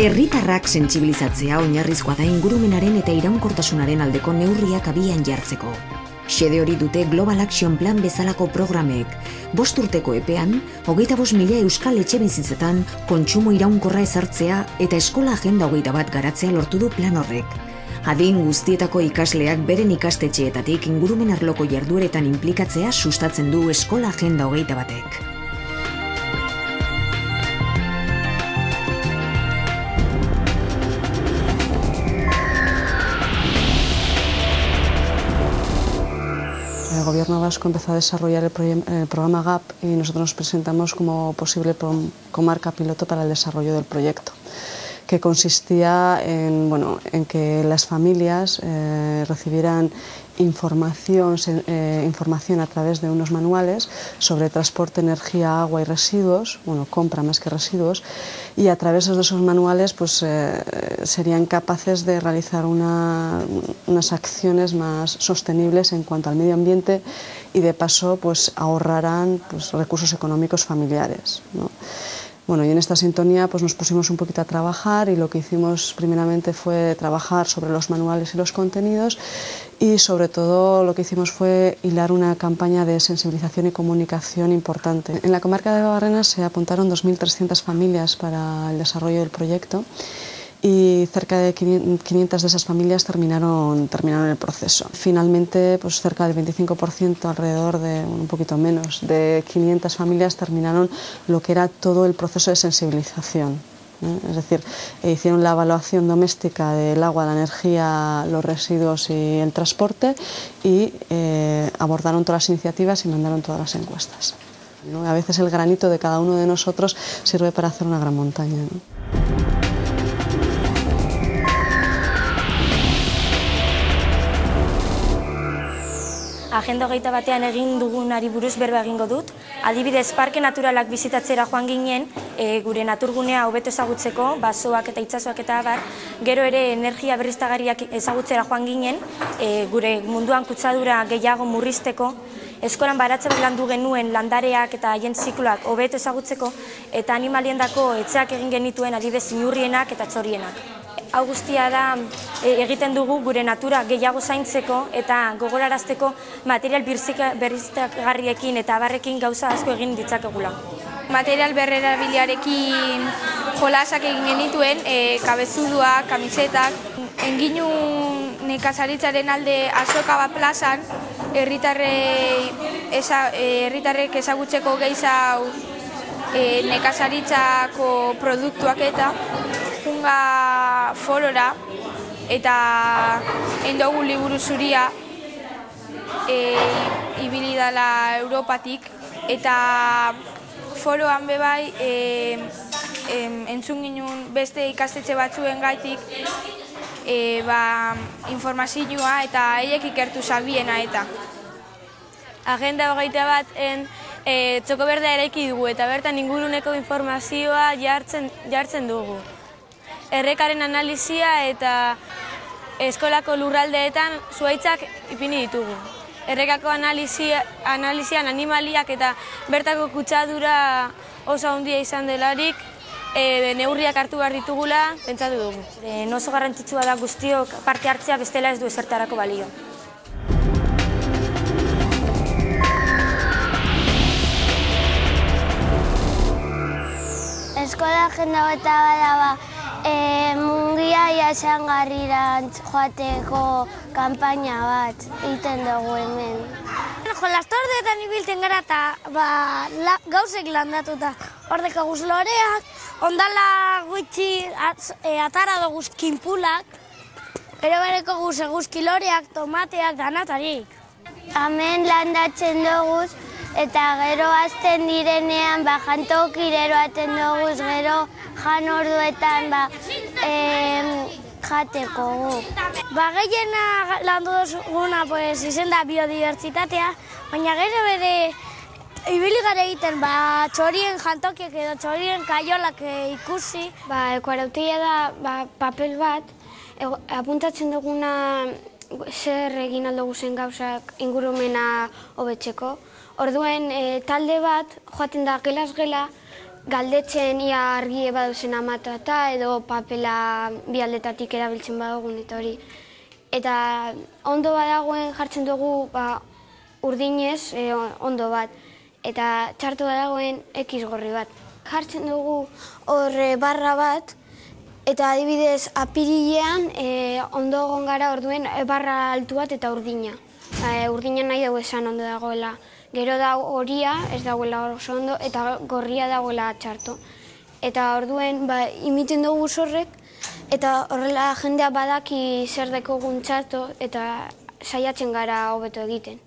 Herritarrak sentsibilizatzea oinarrizkoa da ingurumenaren eta iraunkortasunaren aldeko neurriak abian jartzeko. Xede hori dute Global Action Plan bezalako programek. 5 urteko epean, 25.000 euskal etxebizitzetan kontsumo iraunkorra ezartzea eta eskola agenda 21 garatzea lortu du plan horrek. Adin guztietako ikasleak beren ikastetxeetatik ingurumen arloko jardueretan inplikatzea sustatzen du eskola agenda 21ek. El Gobierno vasco empezó a desarrollar el programa GAP y nosotros nos presentamos como posible comarca piloto para el desarrollo del proyecto, que consistía en que las familias recibieran información a través de unos manuales sobre transporte, energía, agua y residuos, compra más que residuos, y a través de esos manuales serían capaces de realizar unas acciones más sostenibles en cuanto al medio ambiente y de paso ahorrarán recursos económicos familiares, ¿no? Bueno, y en esta sintonía nos pusimos un poquito a trabajar y lo que hicimos primeramente fue trabajar sobre los manuales y los contenidos y sobre todo lo que hicimos fue hilar una campaña de sensibilización y comunicación importante. En la comarca de Debabarrena se apuntaron 2.300 familias para el desarrollo del proyecto y cerca de 500 de esas familias terminaron el proceso. Finalmente, cerca del 25%, alrededor de un poquito menos, de 500 familias terminaron lo que era todo el proceso de sensibilización. Es decir, hicieron la evaluación doméstica del agua, la energía, los residuos y el transporte y abordaron todas las iniciativas y mandaron todas las encuestas, ¿no? A veces el granito de cada uno de nosotros sirve para hacer una gran montaña, ¿no? Agenda 21 egin dugunari buruz berba egingo dut. Adibidez, parke naturalak bizitatzera joan ginen, gure naturgunea hobeto ezagutzeko, basoak eta itsasoak eta abar, gero ere energia berriztagarriak ezagutzera joan ginen, gure munduan kutsadura gehiago murrizteko, eskolan baratze bat landu genuen landareak eta haien zikloak hobeto ezagutzeko, eta animaliendako etxeak egin genituen adibidez inurrienak eta txorienak. Hau guztia da egiten dugu gure natura gehiago zaintzeko eta gogorarazteko material berriztagarriekin eta abarrekin gauza asko egin ditzakegula. Material berrerabilarekin jolasak egin genituen, kabezuduak, kamisetak. Enginu nekazaritzaren alde Azokaba plazan, herritarrek ezagutzeko gehiago nekazaritzako produktuak eta junga forora eta endogun liburu zuria ibili dela Europatik eta foroan bebai entzun ginen beste ikastetxe batzuen gaitik informazioa eta haiek ikertu zabiena eta. Agenda 21 txoko berdea eraiki dugu eta bertan inguruneko informazioa jartzen dugu. Errekaren analizia eta eskolako lurraldeetan zuhaitzak ipini ditugu. Errekako analizian animaliak eta bertako kutsadura oso handia izan delarik, neurriak hartu behar ditugula pentsatu dugu. Oso garrantzitsua da guztiok parte hartzea, bestela ez du ezertarako balio. Eskola agenda eta badaba mungia jasangarrirantz joateko kanpaina bat egiten dugu hemen. Jolastordeetan ibiltzen gara eta gauzek landatuta. Hordeko guz loreak, ondala gutxi atara dugu kinpulak, gero bereko guz eguzki loreak, tomateak, danatarik. Hemen landatzen dugu eta gero azten direnean jantokira eroaten dugu, gero jan orduetan jateko gu. Gehiena landu duguna izen da biodibertsitatea, baina gero bere ibili gara egiten txorien jantokiek edo txorien kaiolak ikusi. Ekoarautia da papel bat, apuntatzen duguna zer egin aldugu zen gauzak ingurumena hobetzeko. Orduen talde bat joaten da gelaz gela galdetzen ia argie baduzen amatata edo papela bi aldetatik erabiltzen badugun eta hori. Eta ondo badagoen jartzen dugu urdinez ondo bat eta txarto badagoen X gorri bat. Jartzen dugu hor barra bat eta adibidez apirilean ondo egon gara orduen barra altu bat eta urdina. Urdina nahi dugu esan ondo dagoela. Gero da horia ez dagoela oso ondo eta gorria dagoela txarto. Eta orduen imiten dugu zorrek eta horrela jendea badaki zer dekogun txarto eta saiatzen gara hobeto egiten.